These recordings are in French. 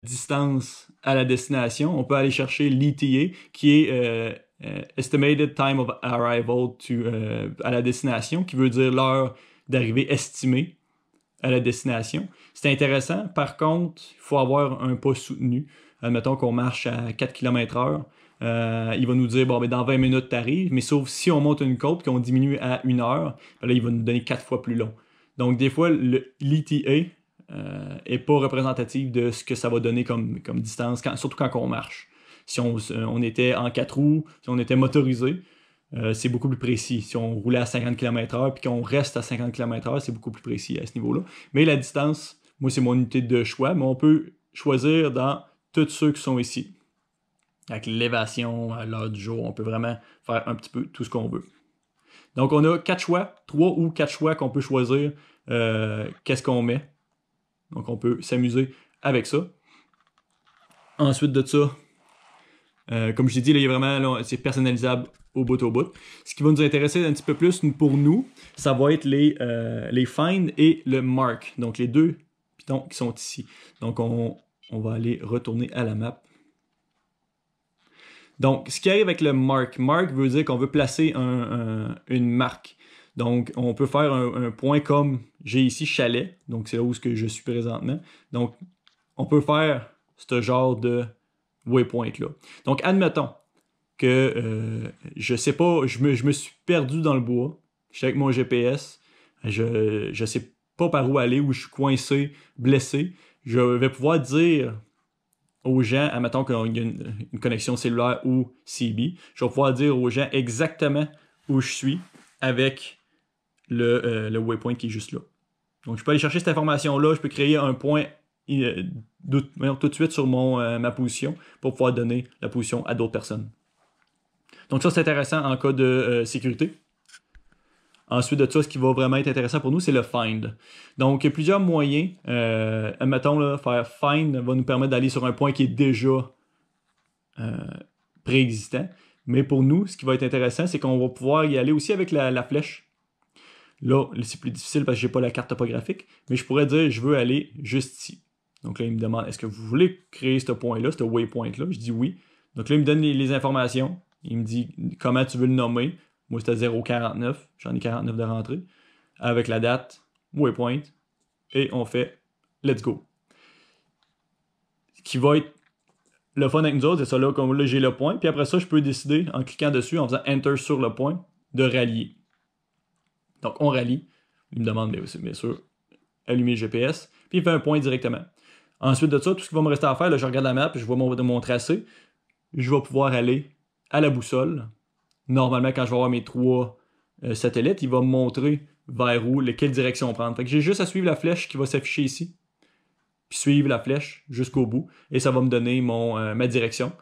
distance à la destination, on peut aller chercher l'ETA, qui est Estimated Time of Arrival à la destination, qui veut dire l'heure d'arrivée estimée à la destination. C'est intéressant. Par contre, il faut avoir un pas soutenu. Admettons qu'on marche à 4 km/h. Il va nous dire, bon, ben, dans 20 minutes, tu arrives. Mais sauf si on monte une côte et qu'on diminue à 1 heure, ben là, il va nous donner 4 fois plus long. Donc, des fois, l'ETA est pas représentatif de ce que ça va donner comme distance, surtout quand on marche. Si on était en 4 roues, si on était motorisé, c'est beaucoup plus précis. Si on roulait à 50 km/h puis qu'on reste à 50 km/h, c'est beaucoup plus précis à ce niveau-là. Mais la distance, moi, c'est mon unité de choix, mais on peut choisir dans tous ceux qui sont ici. Avec l'élévation, à l'heure du jour, on peut vraiment faire un petit peu tout ce qu'on veut. Donc, on a 4 choix, 3 ou 4 choix qu'on peut choisir. Qu'est-ce qu'on met? Donc, on peut s'amuser avec ça. Ensuite de ça, comme je l'ai dit, là, il y a vraiment, là, c'est personnalisable au bout au bout. Ce qui va nous intéresser un petit peu plus pour nous, ça va être les find et le mark. Donc, les deux pitons qui sont ici. Donc, on va aller retourner à la map. Donc, ce qui arrive avec le mark veut dire qu'on veut placer une marque. Donc, on peut faire un point comme j'ai ici chalet. Donc, c'est là où je suis présentement. Donc, on peut faire ce genre de waypoint-là. Donc, admettons que je sais pas, je me suis perdu dans le bois. Je suis avec mon GPS. Je sais pas par où aller, où je suis coincé, blessé. Je vais pouvoir dire aux gens, admettons qu'il y a une connexion cellulaire ou CB, je vais pouvoir dire aux gens exactement où je suis avec le waypoint qui est juste là. Donc, je peux aller chercher cette information-là, je peux créer un point tout de suite sur ma position pour pouvoir donner la position à d'autres personnes. Donc ça, c'est intéressant en cas de sécurité. Ensuite de ça, ce qui va vraiment être intéressant pour nous, c'est le find. Donc, il y a plusieurs moyens. Admettons, là, faire find va nous permettre d'aller sur un point qui est déjà préexistant. Mais pour nous, ce qui va être intéressant, c'est qu'on va pouvoir y aller aussi avec la flèche. Là, c'est plus difficile parce que je n'ai pas la carte topographique, mais je pourrais dire, je veux aller juste ici. Donc là, il me demande, est-ce que vous voulez créer ce point-là, ce waypoint-là? Je dis oui. Donc là, il me donne les informations. Il me dit comment tu veux le nommer. Moi, c'était 0,49. J'en ai 49 de rentrée. Avec la date, waypoint. Et on fait let's go. Ce qui va être le fun avec nous autres, c'est ça là, comme là, j'ai le point. Puis après ça, je peux décider, en cliquant dessus, en faisant enter sur le point, de rallier. Donc, on rallie. Il me demande, bien sûr, allumer le GPS. Puis il fait un point directement. Ensuite de ça, tout ce qui va me rester à faire, là, je regarde la map, je vois mon tracé. Je vais pouvoir aller à la boussole. Normalement, quand je vais avoir mes 3 satellites, il va me montrer vers où, quelle direction prendre. Fait que j'ai juste à suivre la flèche qui va s'afficher ici. Puis suivre la flèche jusqu'au bout. Et ça va me donner ma direction.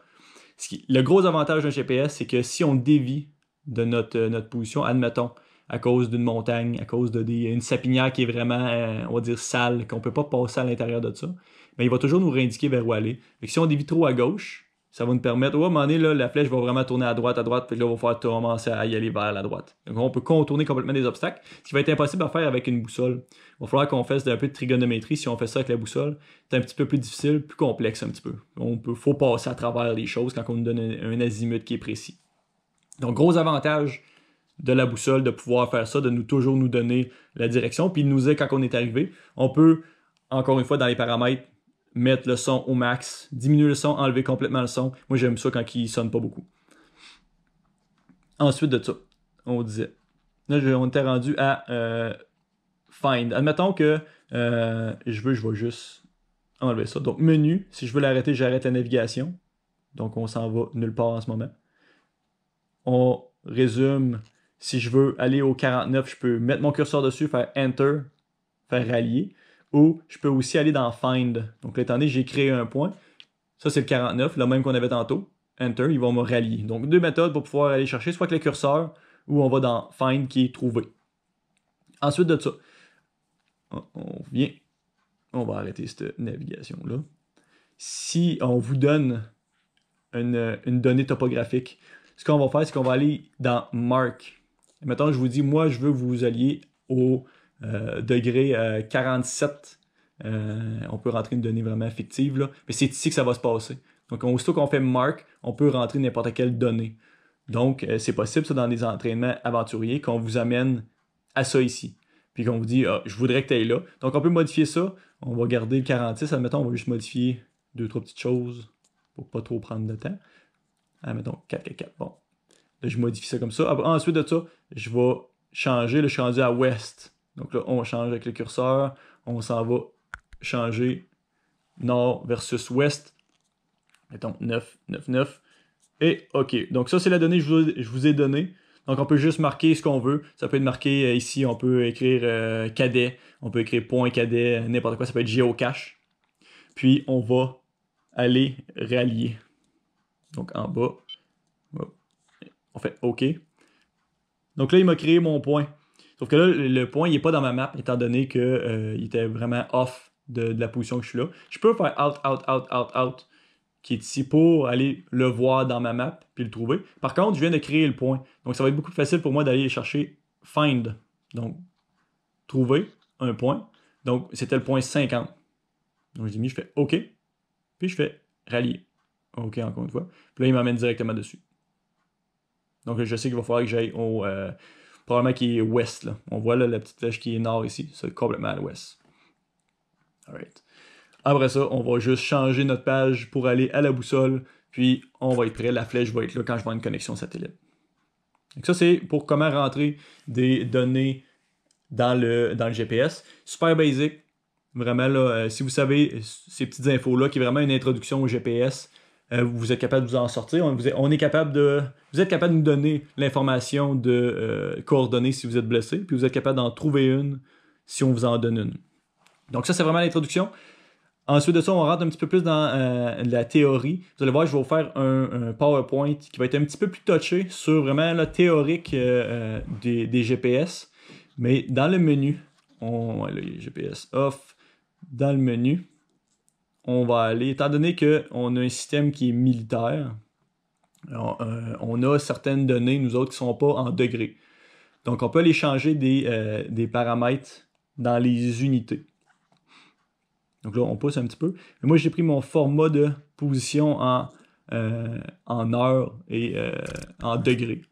Le gros avantage d'un GPS, c'est que si on dévie de notre position, admettons, à cause d'une montagne, à cause d'une sapinière qui est vraiment, on va dire, sale, qu'on ne peut pas passer à l'intérieur de ça, mais il va toujours nous réindiquer vers où aller. Fait que si on dévie trop à gauche, ça va nous permettre, à un moment donné, là, la flèche va vraiment tourner à droite, puis là, on va pouvoir commencer à y aller vers la droite. Donc, on peut contourner complètement des obstacles, ce qui va être impossible à faire avec une boussole. Il va falloir qu'on fasse un peu de trigonométrie. Si on fait ça avec la boussole, c'est un petit peu plus difficile, plus complexe un petit peu. Faut passer à travers les choses quand on nous donne un azimut qui est précis. Donc, gros avantage de la boussole de pouvoir faire ça, de toujours nous donner la direction, puis il nous dit quand on est arrivé. On peut, encore une fois, dans les paramètres, mettre le son au max, diminuer le son, enlever complètement le son. Moi, j'aime ça quand il sonne pas beaucoup. Ensuite de ça, on disait, là, on était rendu à find. Admettons que je vais juste enlever ça. Donc, menu, si je veux l'arrêter, j'arrête la navigation. Donc, on s'en va nulle part en ce moment. On résume. Si je veux aller au 49, je peux mettre mon curseur dessus, faire Enter, faire rallier. Ou je peux aussi aller dans Find. Donc là, étant donné, j'ai créé un point. Ça, c'est le 49, le même qu'on avait tantôt. Enter, il va me rallier. Donc, 2 méthodes pour pouvoir aller chercher, soit avec le curseur, ou on va dans Find qui est trouvé. Ensuite de ça, on vient, on va arrêter cette navigation-là. Si on vous donne une donnée topographique, ce qu'on va faire, c'est qu'on va aller dans Mark. Mettons, je vous dis, moi, je veux que vous alliez au degré 47 On peut rentrer une donnée vraiment fictive, là. Mais c'est ici que ça va se passer. Donc, aussitôt qu'on fait mark, on peut rentrer n'importe quelle donnée. Donc, c'est possible, ça, dans des entraînements aventuriers, qu'on vous amène à ça ici. Puis qu'on vous dit, ah, je voudrais que tu ailles là. Donc, on peut modifier ça. On va garder le 46. Admettons, on va juste modifier 2-3 petites choses pour pas trop prendre de temps. Admettons, 4. Bon. Là, je modifie ça comme ça. Ensuite de ça, je vais changer. Là, je suis rendu à West. Donc là, on change avec le curseur. On s'en va changer Nord versus Ouest. Mettons 9, 9, 9. Et OK. Donc ça, c'est la donnée que je vous ai donnée. Donc on peut juste marquer ce qu'on veut. Ça peut être marqué ici, on peut écrire cadet. On peut écrire point cadet, n'importe quoi. Ça peut être géocache. Puis on va aller rallier. Donc en bas, on fait OK. Donc là, il m'a créé mon point. Sauf que là, le point, il n'est pas dans ma map, étant donné qu'il était vraiment off de la position que je suis là. Je peux faire out, out, out, out, out, qui est ici pour aller le voir dans ma map, puis le trouver. Par contre, je viens de créer le point. Donc ça va être beaucoup plus facile pour moi d'aller chercher find. Donc, trouver un point. Donc, c'était le point 50. Donc, je fais OK. Puis je fais rallier. OK, encore une fois. Puis là, il m'amène directement dessus. Donc, je sais qu'il va falloir que j'aille au... probablement qui est ouest, là. On voit là, la petite flèche qui est nord ici. C'est complètement à l'ouest. Alright. Après ça, on va juste changer notre page pour aller à la boussole. Puis, on va être prêt. La flèche va être là quand je vais avoir une connexion satellite. Donc ça, c'est pour comment rentrer des données dans le GPS. Super basic. Vraiment, là, si vous savez ces petites infos-là, qui est vraiment une introduction au GPS, vous êtes capable de vous en sortir. On est capable de... Vous êtes capable de nous donner l'information de coordonnées si vous êtes blessé, puis vous êtes capable d'en trouver une si on vous en donne une. Donc ça, c'est vraiment l'introduction. Ensuite de ça, on rentre un petit peu plus dans la théorie. Vous allez voir, je vais vous faire un PowerPoint qui va être un petit peu plus touché sur vraiment la théorique des GPS. Mais dans le menu, là, GPS off, dans le menu, on va aller, étant donné qu'on a un système qui est militaire, on a certaines données, nous autres, qui ne sont pas en degrés. Donc, on peut aller changer des paramètres dans les unités. Donc là, on pousse un petit peu. Mais moi, j'ai pris mon format de position en heure et en degrés.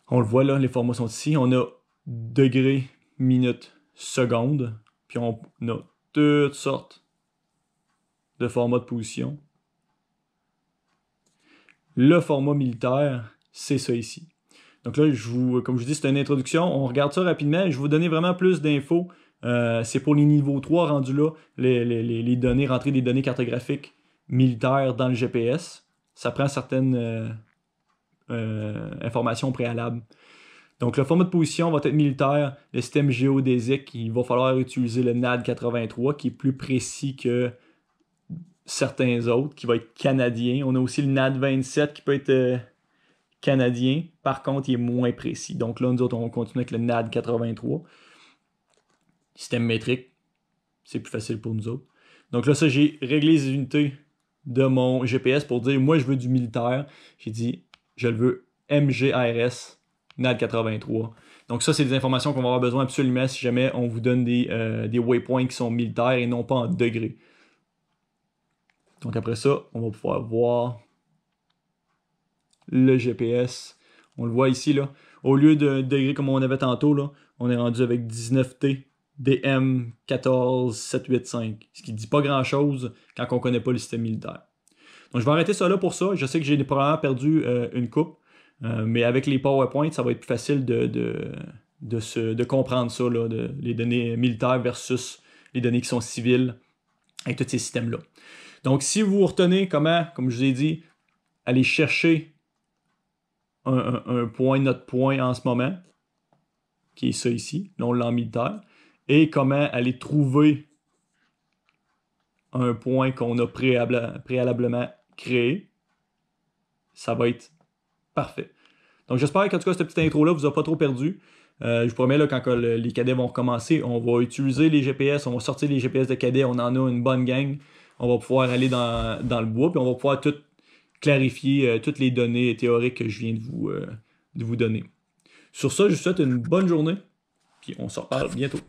On le voit là, les formats sont ici. On a degrés, minutes, secondes. Puis on a toutes sortes de formats de position. Le format militaire, c'est ça ici. Donc là, comme je vous dis, c'est une introduction. On regarde ça rapidement. Je vais vous donner vraiment plus d'infos. C'est pour les niveaux 3 rendus là, les données, rentrer des données cartographiques militaires dans le GPS. Ça prend certaines informations préalables. Donc le format de position va être militaire, le système géodésique, il va falloir utiliser le NAD 83 qui est plus précis que certains autres, qui va être canadien. On a aussi le NAD 27 qui peut être canadien, par contre il est moins précis. Donc là, nous autres, on continue avec le NAD 83. Système métrique, c'est plus facile pour nous autres. Donc là, ça, j'ai réglé les unités de mon GPS pour dire, moi, je veux du militaire. J'ai dit, je le veux MGRS NAD 83. Donc ça, c'est des informations qu'on va avoir besoin absolument si jamais on vous donne des waypoints qui sont militaires et non pas en degrés. Donc après ça, on va pouvoir voir le GPS. On le voit ici, là. Au lieu de degrés comme on avait tantôt, là, on est rendu avec 19T. DM 14785, ce qui ne dit pas grand-chose quand on ne connaît pas le système militaire. Donc je vais arrêter ça là pour ça. Je sais que j'ai probablement perdu une coupe, mais avec les PowerPoint, ça va être plus facile de comprendre ça, là, les données militaires versus les données qui sont civiles avec tous ces systèmes-là. Donc si vous retenez comment, comme je vous ai dit, aller chercher un point, notre point en ce moment, qui est ça ici, là on l'a en militaire, et comment aller trouver un point qu'on a préalablement créé, ça va être parfait. Donc j'espère qu'en tout cas cette petite intro-là vous a pas trop perdu. Je vous promets, là, quand les cadets vont recommencer, on va utiliser les GPS, on va sortir les GPS de cadets, on en a une bonne gang. On va pouvoir aller dans le bois, puis on va pouvoir tout clarifier, toutes les données théoriques que je viens de vous donner. Sur ça, je vous souhaite une bonne journée, puis on se reparle bientôt.